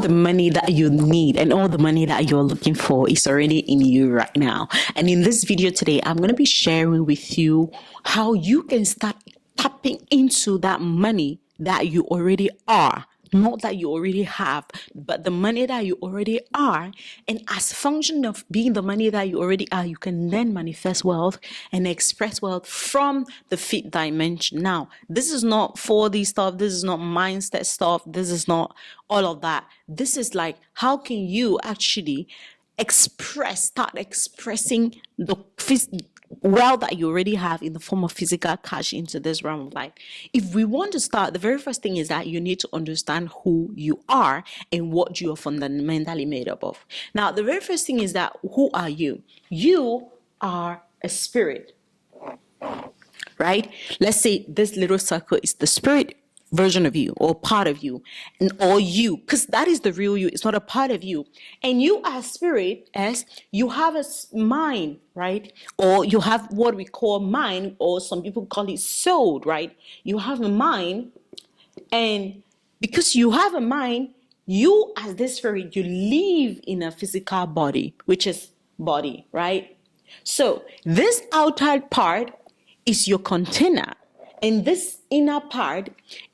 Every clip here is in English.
the money that you need and all the money that you're looking for is already in you right now. And in this video today, I'm going to be sharing with you how you can start tapping into that money that you already are. Not that you already have, but the money that you already are. And as a function of being the money that you already are, you can then manifest wealth and express wealth from the fifth dimension. Now, this is not 4D stuff. This is not mindset stuff. This is not all of that. This is like, how can you actually start expressing the wealth that you already have in the form of physical cash into this realm of life. If we want to start, the very first thing is that you need to understand who you are and what you are fundamentally made up of. Now, the very first thing is that who are you? You are a spirit, right? Let's say this little circle is the spirit version of you or part of you, and or you, because that is the real you. It's not a part of you. And you as spirit, as you have a mind, right? Or you have what we call mind, or some people call it soul, right? You have a mind, and because you have a mind, you as this spirit, you live in a physical body, which is body, right? So this outer part is your container, and this inner part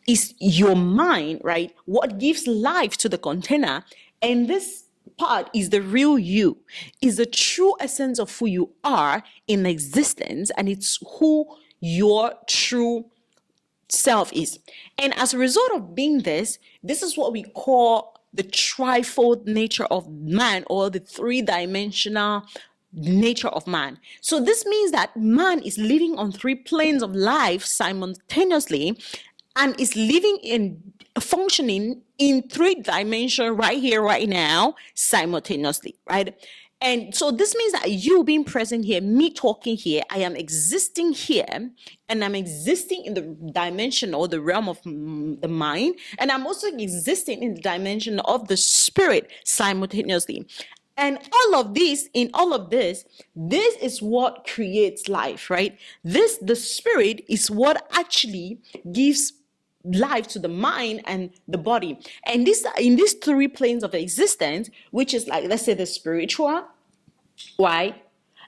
is your mind, right? What gives life to the container. And this part is the real you, is the true essence of who you are in existence. And it's who your true self is. And as a result of being this is what we call the trifold nature of man, or the three-dimensional nature of man. So this means that man is living on three planes of life simultaneously, and is living in functioning in three dimensions right here, right now, simultaneously, right? And so this means that you being present here, me talking here, I am existing here, and I'm existing in the dimension or the realm of the mind, and I'm also existing in the dimension of the spirit simultaneously. And in all of this is what creates life, right? The spirit is what actually gives life to the mind and the body. And in these three planes of existence, which is like, let's say the spiritual, right?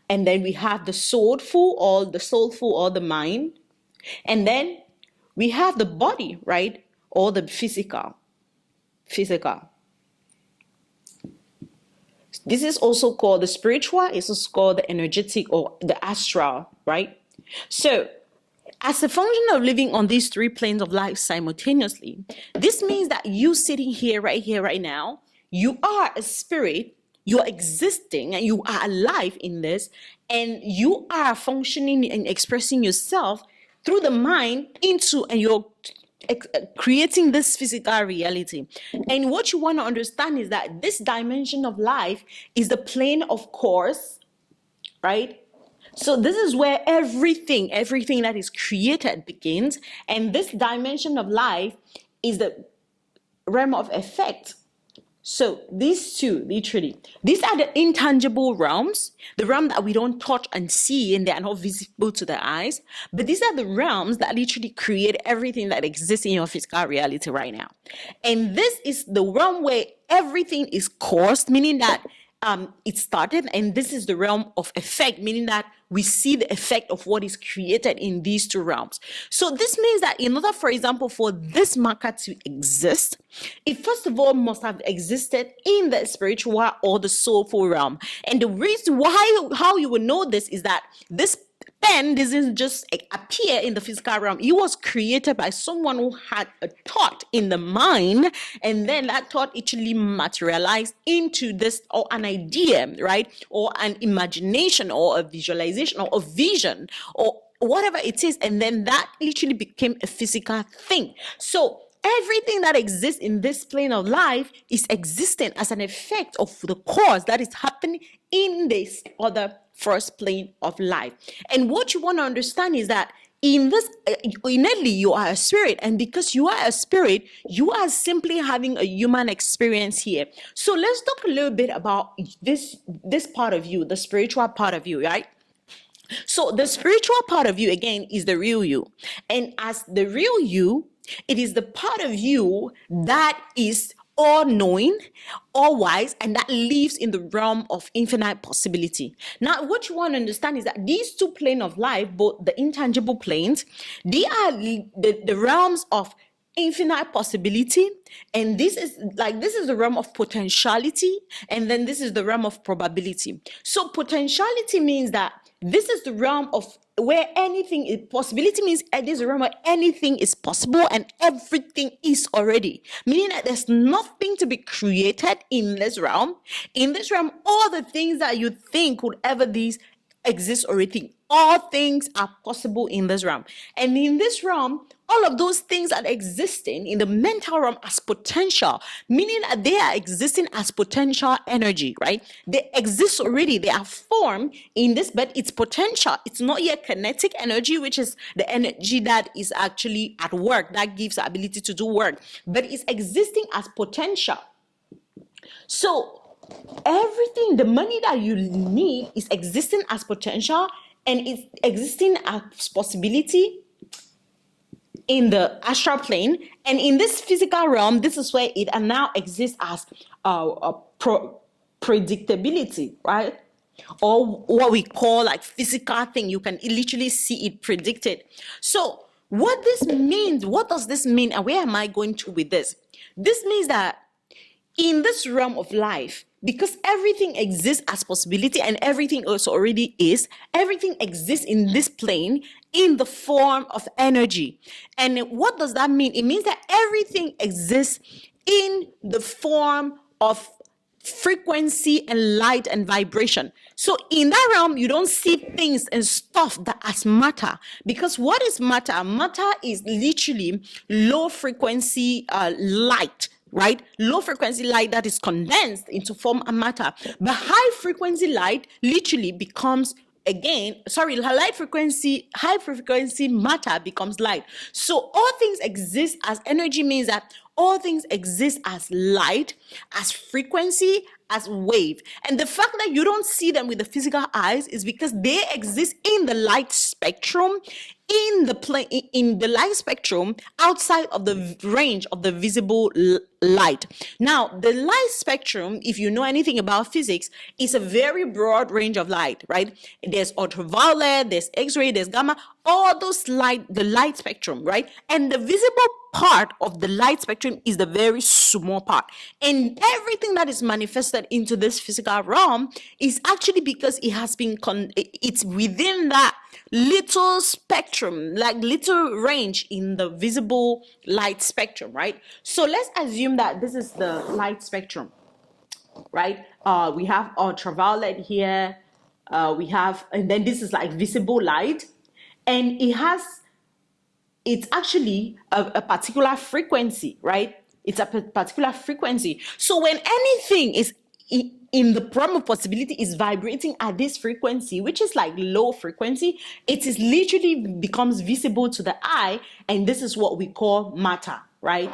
And then we have the soulful or the mind. And then we have the body, right? Or the physical. This is also called the spiritual. It's also called the energetic or the astral, right? So as a function of living on these three planes of life simultaneously, this means that you sitting here, right now, you are a spirit, you're existing, and you are alive in this, and you are functioning and expressing yourself through the mind into, and you're creating this physical reality. And what you want to understand is that this dimension of life is the plane of course, right? So this is where everything that is created begins. And this dimension of life is the realm of effect. So these two, literally, these are the intangible realms, the realm that we don't touch and see, and they are not visible to the eyes. But these are the realms that literally create everything that exists in your physical reality right now. And this is the realm where everything is caused, meaning that it started, and this is the realm of effect, meaning that we see the effect of what is created in these two realms. So this means that in order, for example, for this marker to exist, it first of all must have existed in the spiritual or the soulful realm. And the reason how you will know this is that this pen doesn't just appear in the physical realm. It was created by someone who had a thought in the mind, and then that thought actually materialized into this, or an idea, right? Or an imagination, or a visualization, or a vision, or whatever it is. And then that literally became a physical thing. So everything that exists in this plane of life is existent as an effect of the cause that is happening in this other first plane of life. And what you want to understand is that in this, innately you are a spirit, and because you are a spirit, you are simply having a human experience here. So let's talk a little bit about this part of you, the spiritual part of you, right? So the spiritual part of you, again, is the real you. And as the real you, it is the part of you that is all knowing, all wise, and that lives in the realm of infinite possibility. Now, what you want to understand is that these two planes of life, both the intangible planes, they are the realms of infinite possibility, and this is the realm of potentiality, and then this is the realm of probability. So potentiality means that this is the realm of where anything is possibility, means this is the realm where anything is possible and everything is already, meaning that there's nothing to be created in this realm. In this realm, all the things that you think would ever these exist already. All things are possible in this realm. And in this realm, all of those things are existing in the mental realm as potential, meaning that they are existing as potential energy, right? They exist already. They are formed in this, but it's potential. It's not yet kinetic energy, which is the energy that is actually at work, that gives the ability to do work, but it's existing as potential. So everything, the money that you need is existing as potential, and it's existing as possibility in the astral plane, and in this physical realm, this is where it now exists as predictability, right? Or what we call like physical thing. You can literally see it predicted. So what this means, what does this mean, and where am I going to with this? This means that in this realm of life, because everything exists as possibility and everything also already is, everything exists in this plane in the form of energy. And what does that mean? It means that everything exists in the form of frequency and light and vibration. So in that realm, you don't see things and stuff that as matter, because what is matter? Matter is literally low frequency light, right? Low frequency light that is condensed into form and matter. But high frequency light literally becomes high frequency matter becomes light. So all things exist as energy, means that all things exist as light, as frequency, as wave. And the fact that you don't see them with the physical eyes is because they exist in the light spectrum, in the light spectrum, outside of the range of the visible light. Now, the light spectrum, if you know anything about physics, is a very broad range of light, right? There's ultraviolet, there's X-ray, there's gamma, all those light, the light spectrum, right? And the visible part of the light spectrum is the very small part. And everything that is manifested into this physical realm is actually because it has been, it's within that little spectrum, like little range in the visible light spectrum, right? So let's assume that this is the light spectrum, right? We have ultraviolet here, and then this is like visible light, and it's actually a particular frequency, right? It's a particular frequency. So when anything is in the realm of possibility is vibrating at this frequency, which is like low frequency, it is literally becomes visible to the eye, and this is what we call matter, right?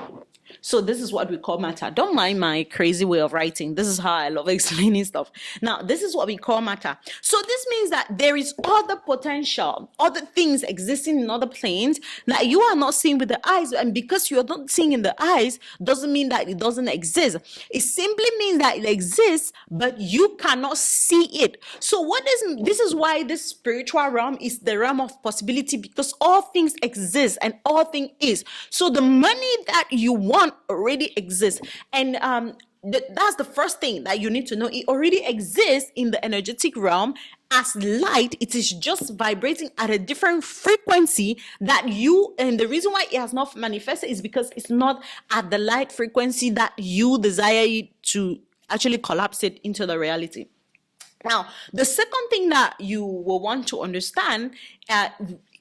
So this is what we call matter. Don't mind my crazy way of writing. This is how I love explaining stuff. Now, this is what we call matter. So this means that there is other potential, other things existing in other planes that you are not seeing with the eyes. And because you are not seeing in the eyes, doesn't mean that it doesn't exist. It simply means that it exists, but you cannot see it. So this is why this spiritual realm is the realm of possibility, because all things exist and all things is. So the money that you want already exists, and that's the first thing that you need to know. It already exists in the energetic realm as light. It is just vibrating at a different frequency that you, and the reason why it has not manifested is because it's not at the light frequency that you desire it to actually collapse it into the reality. Now, the second thing that you will want to understand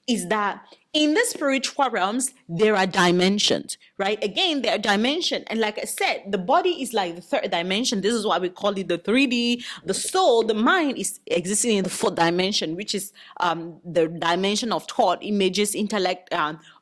is that in the spiritual realms, there are dimensions, right? Again, there are dimensions. And like I said, the body is like the third dimension. This is why we call it the 3D. The soul, the mind is existing in the fourth dimension, which is the dimension of thought, images, intellect,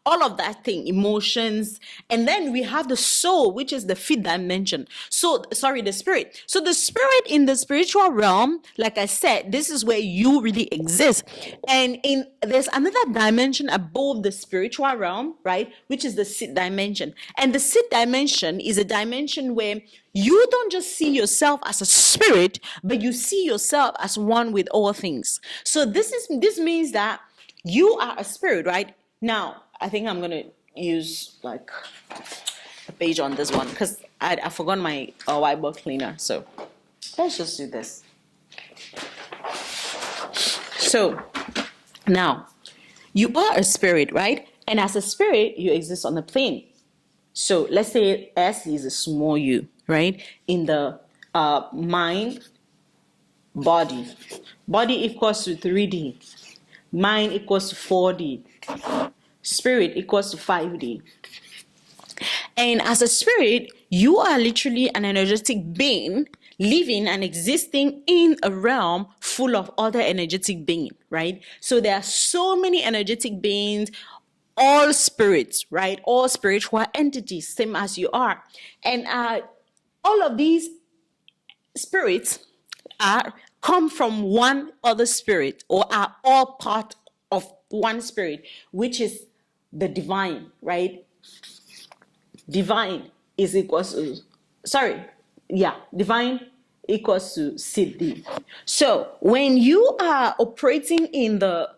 all of that thing, emotions. And then we have the soul, which is the fifth dimension. The spirit. So the spirit in the spiritual realm, like I said, this is where you really exist. And there's another dimension above both the spiritual realm, right, which is the sixth dimension. And the sixth dimension is a dimension where you don't just see yourself as a spirit, but you see yourself as one with all things. So this means that you are a spirit, right? Now, I think I'm going to use like a page on this one because I forgot my whiteboard cleaner. So let's just do this. So now you are a spirit, right? And as a spirit, you exist on the plane. So let's say S is a small u, right? In the mind, body. Body equals to 3D. Mind equals to 4D. Spirit equals to 5D. And as a spirit, you are literally an energetic being living and existing in a realm full of other energetic beings, right? So there are so many energetic beings, all spirits, right? All spiritual entities, same as you are. And all of these spirits come from one other spirit, or are all part of one spirit, which is the divine, right? Divine is equals to, divine equals to Siddhi. So when you are operating in the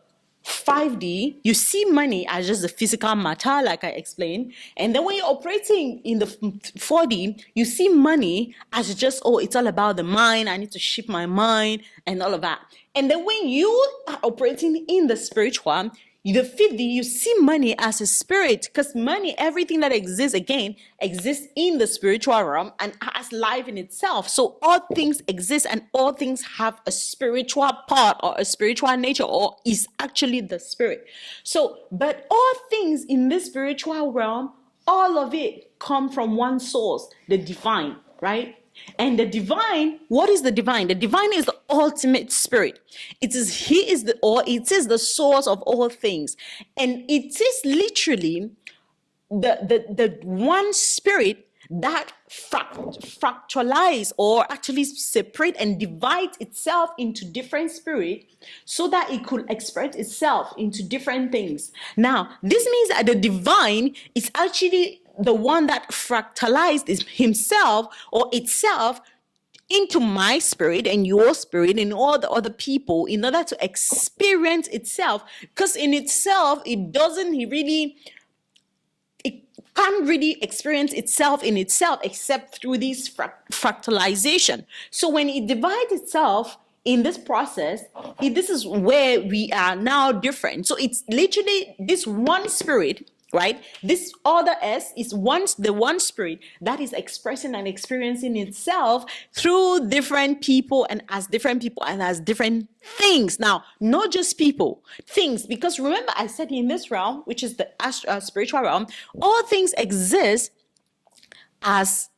5D, you see money as just the physical matter, like I explained. And then when you're operating in the 4D, you see money as just, it's all about the mind. I need to shift my mind and all of that. And then when you are operating in the spiritual, the 5D, you see money as a spirit, because money, everything that exists, again, exists in the spiritual realm and has life in itself. So all things exist and all things have a spiritual part or a spiritual nature, or is actually the spirit. So, but all things in this spiritual realm, all of it come from one source, the divine, right? And the divine, what is the divine? The divine is the ultimate spirit. It is the source of all things. And it is literally the one spirit that fractalize, or actually separate and divide itself into different spirit, so that it could express itself into different things. Now, this means that the divine is actually the one that fractalized himself or itself into my spirit and your spirit and all the other people, in order to experience itself. Because in itself, it can't really experience itself in itself except through this fractalization. So when it divides itself in this process, this is where we are now different. So it's literally this one spirit, right? This other S is the one spirit that is expressing and experiencing itself through different people and as different things. Now, not just people, things, because remember I said in this realm, which is the spiritual realm, all things exist as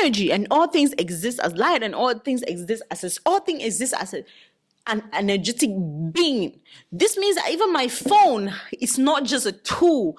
energy, and all things exist as light, and all things exist as an energetic being. This means that even my phone is not just a tool.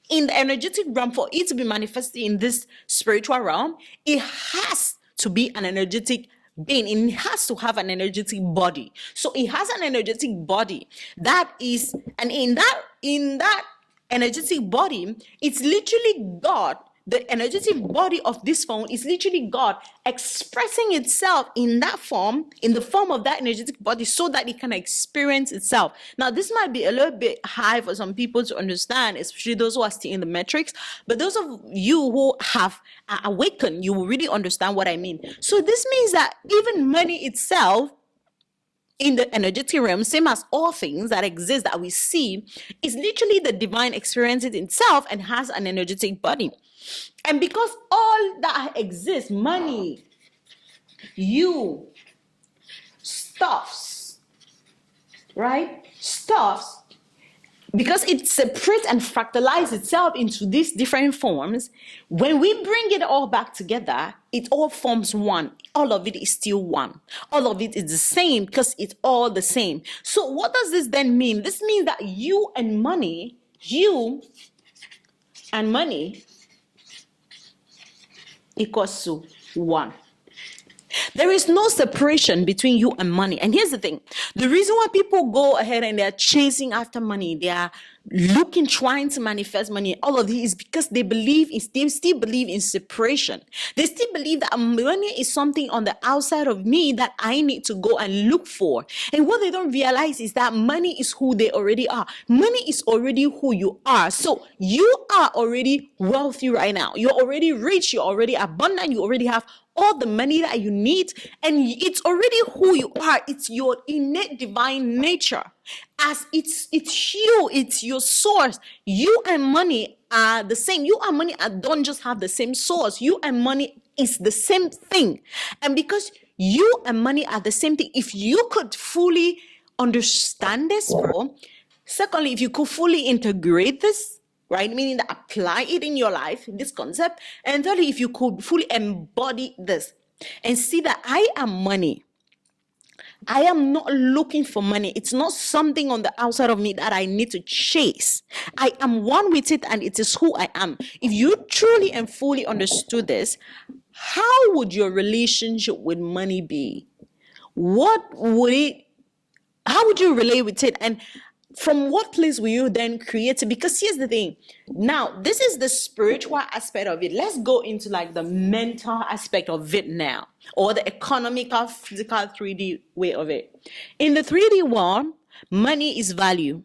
In the energetic realm, for it to be manifested in this spiritual realm, it has to be an energetic being. It has to have an energetic body. So it has an energetic body that is, and in that energetic body, it's literally God. The energetic body of this phone is literally God expressing itself in that form, in the form of that energetic body, so that it can experience itself. Now, this might be a little bit high for some people to understand, especially those who are still in the matrix. But those of you who have awakened, you will really understand what I mean. So this means that even money itself, in the energetic realm, same as all things that exist that we see, is literally the divine experiencing itself and has an energetic body. And because all that exists, money, you, stuffs, right? Stuffs, because it separates and fractalizes itself into these different forms, when we bring it all back together, it all forms one. All of it is still one. All of it is the same, because it's all the same. So what does this then mean? This means that you and money equals to one. There is no separation between you and money. And here's the thing. The reason why people go ahead and they're chasing after money, they are trying to manifest money, all of this is because they still believe in separation. They still believe that money is something on the outside of me that I need to go and look for. And what they don't realize is that money is who they already are. Money is already who you are. So you are already wealthy right now. You're already rich. You're already abundant. You already have all the money that you need, and it's already who you are. It's your innate divine nature. As it's you, it's your source. You and money are the same. You and money don't just have the same source. You and money is the same thing. And because you and money are the same thing, if you could fully understand this, bro, secondly, if you could fully integrate this, right? Meaning that apply it in your life, this concept. And thirdly, if you could fully embody this and see that I am money. I am not looking for money. It's not something on the outside of me that I need to chase. I am one with it and it is who I am. If you truly and fully understood this, how would your relationship with money be? How would you relate with it? And from what place will you then create it? Because here's the thing. Now, this is the spiritual aspect of it. Let's go into like the mental aspect of it now, or the economical, physical, 3D way of it. In the 3D world, money is value.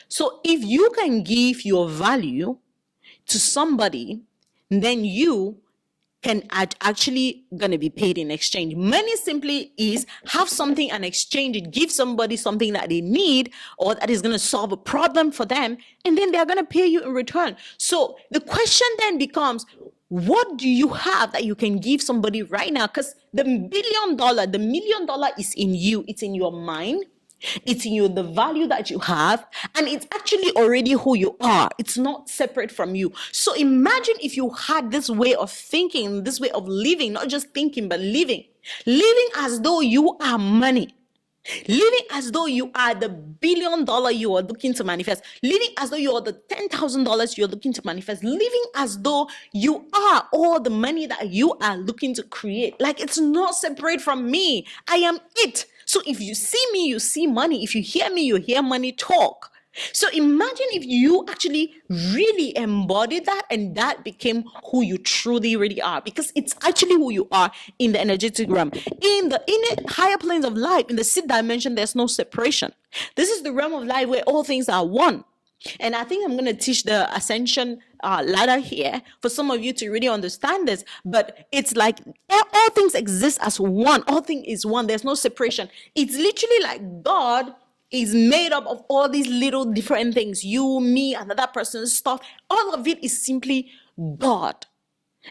So if you can give your value to somebody, then you can actually gonna be paid in exchange. Money simply is have something and exchange it, give somebody something that they need or that is gonna solve a problem for them, and then they're gonna pay you in return. So the question then becomes, what do you have that you can give somebody right now? Because the $1 million is in you, it's in your mind. It's in you, the value that you have, and it's actually already who you are. It's not separate from you. So imagine if you had this way of thinking, this way of living, not just thinking, but living as though you are money. Living as though you are the $1 billion you are looking to manifest. Living as though you are the $10,000 you're looking to manifest. Living as though you are all the money that you are looking to create. Like it's not separate from me. I am it. So if you see me, you see money. If you hear me, you hear money talk. So imagine if you actually really embodied that and that became who you truly really are, because it's actually who you are in the energetic realm. In the higher planes of life, in the sixth dimension, there's no separation. This is the realm of life where all things are one. And I think I'm going to teach the ascension ladder here for some of you to really understand this. But it's like all things exist as one. All things is one. There's no separation. It's literally like God is made up of all these little different things. You, me, another person's stuff. All of it is simply God.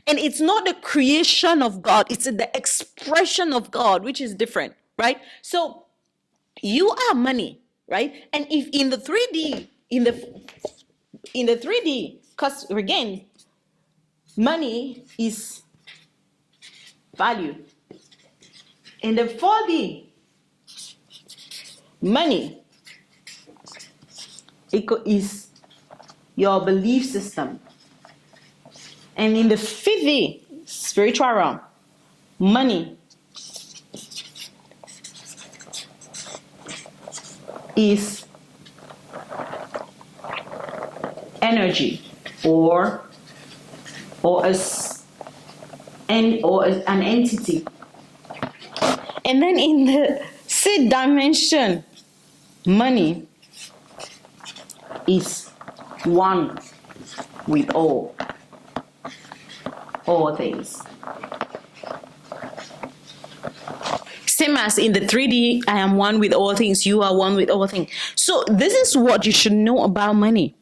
And it's not the creation of God. It's the expression of God, which is different, right? So you are money, right? And if in the 3D, in the 3D, because again, money is value. In the 4D, money is your belief system. And in the 5D, spiritual realm, money is energy or an entity. And then in the 6th dimension, money is one with all things. Same as in the 3D, I am one with all things, you are one with all things. So this is what you should know about money.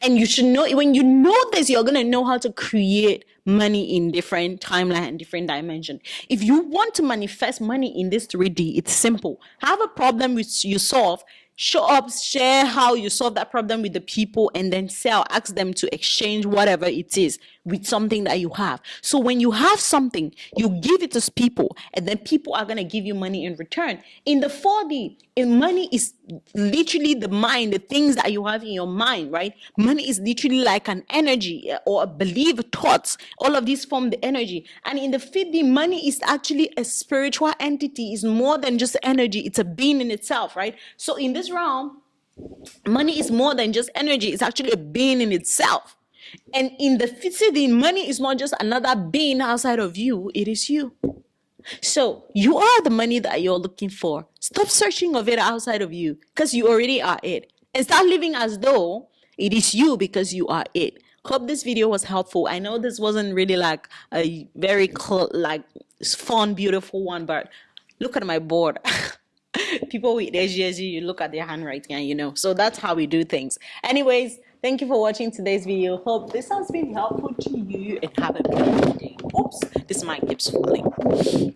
And you should know, when you know this, you're going to know how to create money in different timeline and different dimension. If you want to manifest money in this 3D, it's simple. Have a problem which you solve, show up, share how you solve that problem with the people, and then sell, ask them to exchange whatever it is with something that you have. So when you have something, you give it to people, and then people are going to give you money in return. In the 4D, money is literally the mind, the things that you have in your mind, right? Money is literally like an energy or a belief, thoughts. All of these form the energy. And in the 5D, money is actually a spiritual entity. It's more than just energy. It's a being in itself, right? So in this realm, money is more than just energy. It's actually a being in itself. And in the 5D, money is not just another being outside of you. It is you. So you are the money that you're looking for. Stop searching of it outside of you because you already are it. And start living as though it is you because you are it. Hope this video was helpful. I know this wasn't really like a very fun, beautiful one, but look at my board. People with AGSG, you look at their handwriting and you know. So that's how we do things. Anyways, thank you for watching today's video. Hope this has been helpful to you and have a beautiful day. Oops, this mic keeps falling.